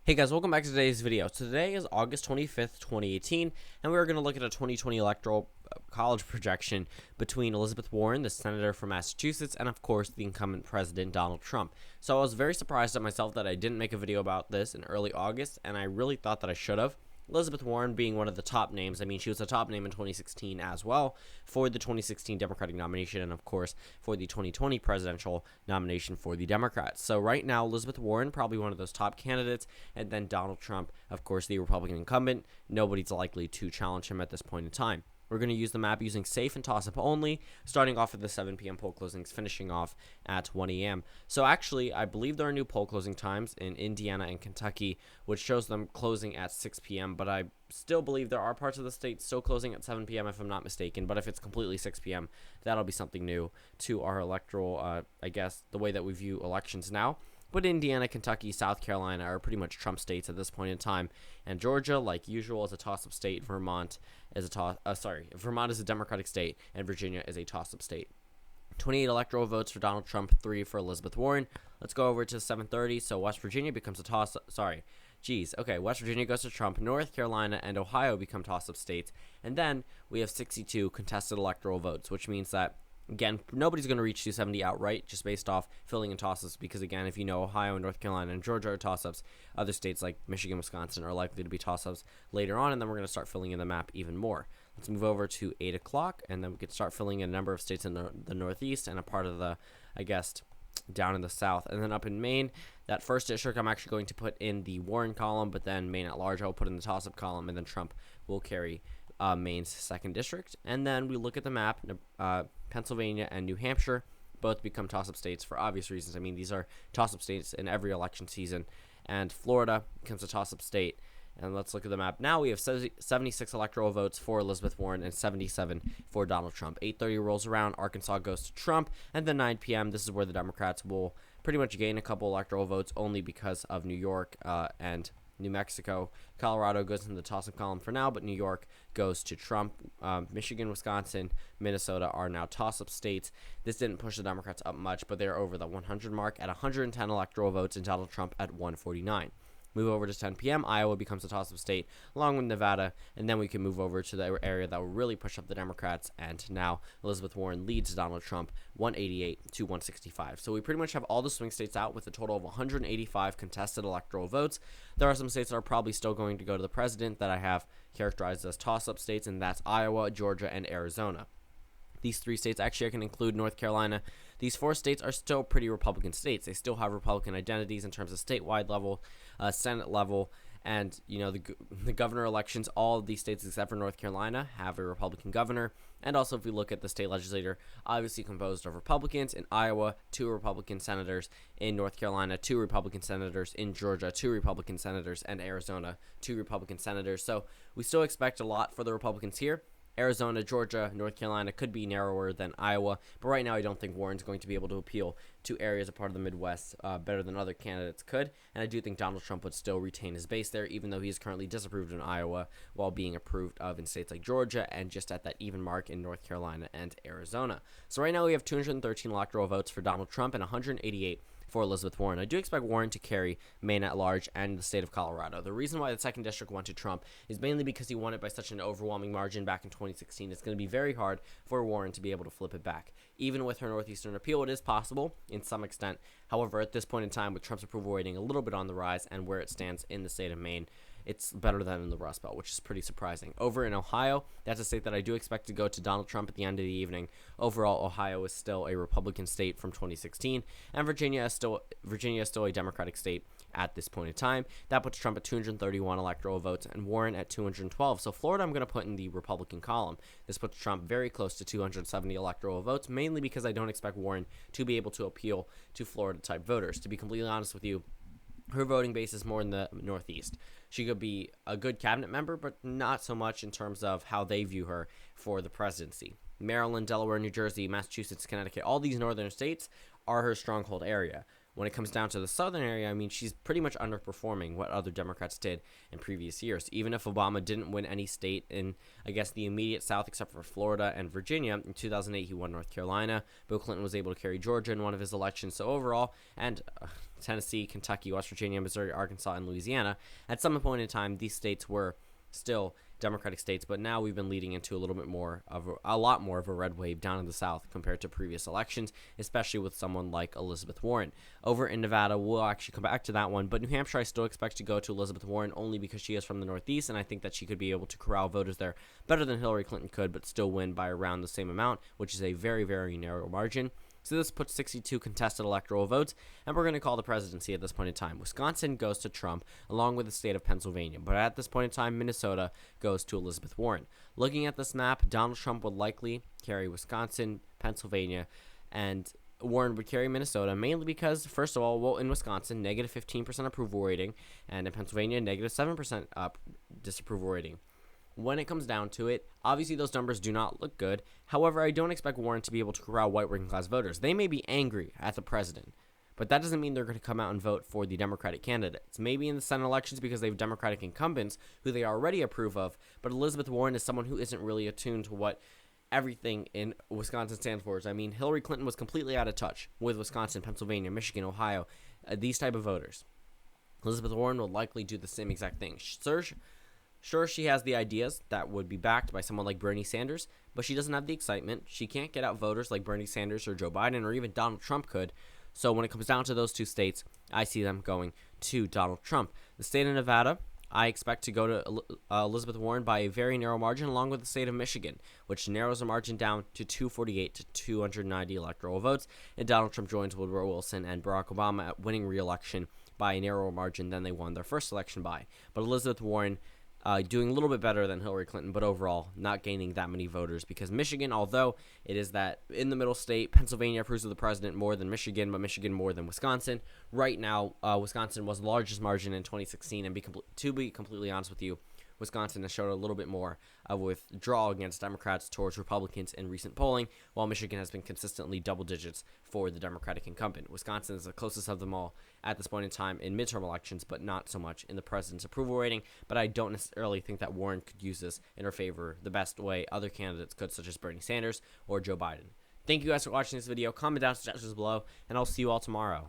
Hey guys, welcome back to today's video. Today is August 25th, 2018, and we're going to look at a 2020 electoral college projection between Elizabeth Warren, the senator from Massachusetts, and of course the incumbent president, Donald Trump. So I was very surprised at myself that I didn't make a video about this in early August, and I really thought that I should have. Elizabeth Warren being one of the top names. I mean, she was a top name in 2016 as well for the 2016 Democratic nomination and, of course, for the 2020 presidential nomination for the Democrats. So right now, Elizabeth Warren, probably one of those top candidates, and then Donald Trump, of course, the Republican incumbent. Nobody's likely to challenge him at this point in time. We're going to use the map using safe and toss-up only, starting off at the 7 p.m. poll closings, finishing off at 1 a.m. So actually, I believe there are new poll closing times in Indiana and Kentucky, which shows them closing at 6 p.m., but I still believe there are parts of the state still closing at 7 p.m. if I'm not mistaken, but if it's completely 6 p.m., that'll be something new to our electoral, I guess, the way that we view elections now. But Indiana, Kentucky, South Carolina are pretty much Trump states at this point in time. And Georgia, like usual, is a toss-up state. Vermont is Vermont is a Democratic state, and Virginia is a toss-up state. 28 electoral votes for Donald Trump, 3 for Elizabeth Warren. Let's go over to 7:30. So West Virginia becomes a toss-up. West Virginia goes to Trump. North Carolina and Ohio become toss-up states. And then we have 62 contested electoral votes, which means that, again, nobody's going to reach 270 outright just based off filling in toss-ups because, again, if you know Ohio and North Carolina and Georgia are toss-ups, other states like Michigan, Wisconsin are likely to be toss-ups later on, and then we're going to start filling in the map even more. Let's move over to 8 o'clock, and then we can start filling in a number of states in the Northeast and a part of the, down in the South. And then up in Maine, that first district I'm actually going to put in the Warren column, but then Maine at large I'll put in the toss-up column, and then Trump will carry Maine's 2nd district. And then we look at the map, Pennsylvania and New Hampshire both become toss-up states for obvious reasons. I mean, these are toss-up states in every election season. And Florida becomes a toss-up state. And let's look at the map. Now we have 76 electoral votes for Elizabeth Warren and 77 for Donald Trump. 8:30 rolls around. Arkansas goes to Trump. And then 9 p.m., this is where the Democrats will pretty much gain a couple electoral votes only because of New York and New Mexico. Colorado goes in the toss-up column for now, but New York goes to Trump. Michigan, Wisconsin, Minnesota are now toss-up states. This didn't push the Democrats up much, but they're over the 100 mark at 110 electoral votes and Donald Trump at 149. Move over to 10 p.m. Iowa becomes a toss-up state along with Nevada, and then we can move over to the area that will really push up the Democrats, and now Elizabeth Warren leads Donald Trump 188 to 165. So we pretty much have all the swing states out with a total of 185 contested electoral votes. There are some states that are probably still going to go to the president that I have characterized as toss-up states, and that's Iowa, Georgia, and Arizona. These 3 states, actually I can include North Carolina. These 4 states are still pretty Republican states. They still have Republican identities in terms of statewide level, Senate level, and the governor elections. All of these states except for North Carolina have a Republican governor. And also if we look at the state legislature, obviously composed of Republicans. In Iowa, 2 Republican senators. In North Carolina, 2 Republican senators. In Georgia, 2 Republican senators. And Arizona, 2 Republican senators. So we still expect a lot for the Republicans here. Arizona, Georgia, North Carolina could be narrower than Iowa, but right now I don't think Warren's going to be able to appeal to areas a part of the Midwest better than other candidates could, and I do think Donald Trump would still retain his base there, even though he is currently disapproved in Iowa while being approved of in states like Georgia and just at that even mark in North Carolina and Arizona. So right now we have 213 electoral votes for Donald Trump and 188 for Elizabeth Warren. I do expect Warren to carry Maine at large and the state of Colorado. The reason why the 2nd district went to Trump is mainly because he won it by such an overwhelming margin back in 2016. It's going to be very hard for Warren to be able to flip it back. Even with her Northeastern appeal, it is possible in some extent. However, at this point in time, with Trump's approval rating a little bit on the rise and where it stands in the state of Maine, it's better than in the Rust Belt, which is pretty surprising. Over in Ohio, that's a state that I do expect to go to Donald Trump at the end of the evening. Overall, Ohio is still a Republican state from 2016, and Virginia is still a Democratic state at this point in time. That puts Trump at 231 electoral votes and Warren at 212. So Florida I'm going to put in the Republican column. This puts Trump very close to 270 electoral votes, mainly because I don't expect Warren to be able to appeal to Florida-type voters. To be completely honest with you, her voting base is more in the Northeast. She could be a good cabinet member, but not so much in terms of how they view her for the presidency. Maryland, Delaware, New Jersey, Massachusetts, Connecticut, all these northern states are her stronghold area. When it comes down to the southern area, I mean, she's pretty much underperforming what other Democrats did in previous years. Even if Obama didn't win any state in, I guess, the immediate South, except for Florida and Virginia, in 2008 he won North Carolina. Bill Clinton was able to carry Georgia in one of his elections. So overall, and Tennessee, Kentucky, West Virginia, Missouri, Arkansas, and Louisiana, at some point in time, these states were still Democratic states, but now we've been leading into a lot more of a red wave down in the South compared to previous elections, especially with someone like Elizabeth Warren. Over in Nevada, we'll actually come back to that one, but New Hampshire I still expect to go to Elizabeth Warren only because she is from the Northeast, and I think that she could be able to corral voters there better than Hillary Clinton could, but still win by around the same amount, which is a very, very narrow margin. So this puts 62 contested electoral votes, and we're going to call the presidency at this point in time. Wisconsin goes to Trump, along with the state of Pennsylvania. But at this point in time, Minnesota goes to Elizabeth Warren. Looking at this map, Donald Trump would likely carry Wisconsin, Pennsylvania, and Warren would carry Minnesota, mainly because, first of all, well, in Wisconsin, negative 15% approval rating, and in Pennsylvania, negative 7% disapproval rating. When it comes down to it, obviously those numbers do not look good. However, I don't expect Warren to be able to corral white working class voters. They may be angry at the president, but that doesn't mean they're going to come out and vote for the Democratic candidates. Maybe in the Senate elections because they have Democratic incumbents who they already approve of, but Elizabeth Warren is someone who isn't really attuned to what everything in Wisconsin stands for. I mean, Hillary Clinton was completely out of touch with Wisconsin, Pennsylvania, Michigan, Ohio, these type of voters. Elizabeth Warren will likely do the same exact thing. Sure, she has the ideas that would be backed by someone like Bernie Sanders, but she doesn't have the excitement. She can't get out voters like Bernie Sanders or Joe Biden or even Donald Trump could. So when it comes down to those two states, I see them going to Donald Trump. The state of Nevada, I expect to go to Elizabeth Warren by a very narrow margin, along with the state of Michigan, which narrows the margin down to 248 to 290 electoral votes, and Donald Trump joins Woodrow Wilson and Barack Obama at winning re-election by a narrower margin than they won their first election by. But Elizabeth Warren doing a little bit better than Hillary Clinton, but overall not gaining that many voters because Michigan, although it is that in the middle state, Pennsylvania approves of the president more than Michigan, but Michigan more than Wisconsin. Right now, Wisconsin was the largest margin in 2016, and to be completely honest with you, Wisconsin has showed a little bit more of withdrawal against Democrats towards Republicans in recent polling, while Michigan has been consistently double digits for the Democratic incumbent. Wisconsin is the closest of them all at this point in time in midterm elections, but not so much in the president's approval rating. But I don't necessarily think that Warren could use this in her favor the best way other candidates could, such as Bernie Sanders or Joe Biden. Thank you guys for watching this video. Comment down suggestions below, and I'll see you all tomorrow.